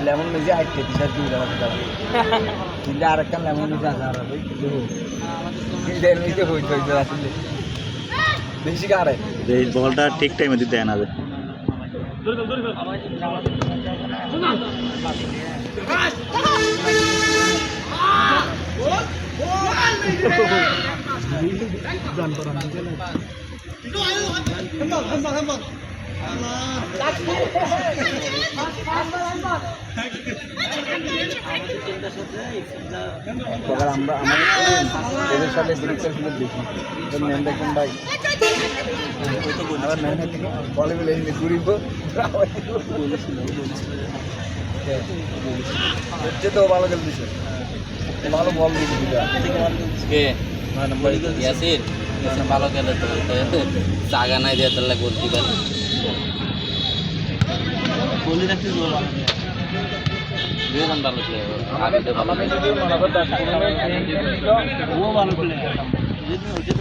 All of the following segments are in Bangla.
লেমন মেজে হাইটে দিশা দুই টাকা যাবে কিন্তু আরেকটা লেমন মেজে আছে আর ওই এর মেজে হইতো আসলে বেশি কারে এই বলটা ঠিক টাইমে দিতে না যায় আমরা আমাদের সাথে ডিরেক্টর ছিল দেখি মেন দেখুন ভাই আবার মেন থেকে বলে বলে ঘুরিব হচ্ছে তো ভালো খেল দিছে ভালো বল দিচ্ছে ইয়াসির ভালো খেলে তো জায়গা নাই দিয়ে তাহলে গোল দিবেন গোলি রাখতে গোল দুজন ভালো খেলে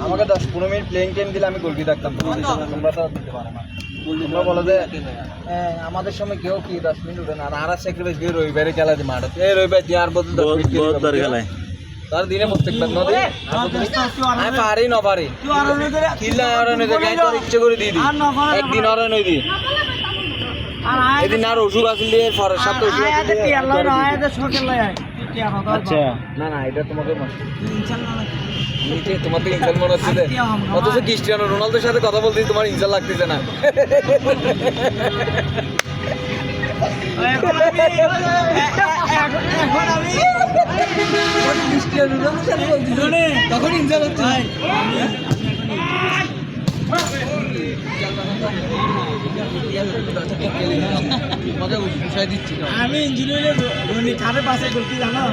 আমাকে 10-15 মিনিট প্লেইং টাইম দিলে আমি গোলকি রাখতাম তোমরা তো দিতে পারো না তোমরা বলো যে আমাদের সময় কেউ কি 10 মিনিট উঠে না আর স্যাক্রিফাইস দিয়ে রবিবারে খেলা দিয়ে মাঠে এই রবিবার দিয়ে আর বলতে 10 মিনিট খেলায় তার দিনে প্রত্যেকবার নদী আমি পারি না পারি কিলা আর ইচ্ছে করে দিয়ে দিই একদিন আর নই দিই এদিন আর ওষুধ আসলে পরের সাথে আচ্ছা না না এটা তোমাকে তোমার তো ইনসাল মনে হচ্ছে অথচ ক্রিস্টিয়ানো রোনালদোর সাথে কথা বলতে তোমার ইনসাল লাগতেছে না তখন ইনসাল হচ্ছে আমি ইঞ্জিনিয়ারের খারে পাশে করতে জানো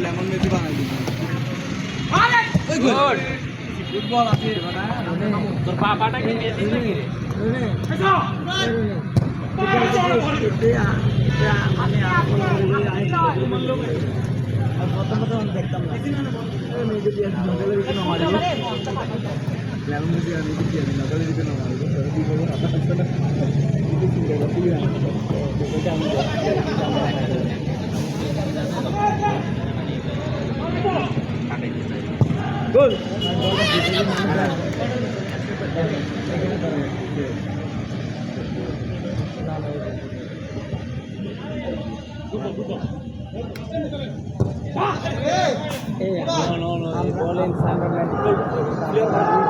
লেমন মেজি বানাই ফুটবল আছে তোর পাপাটা কি দেখতাম না গোল no.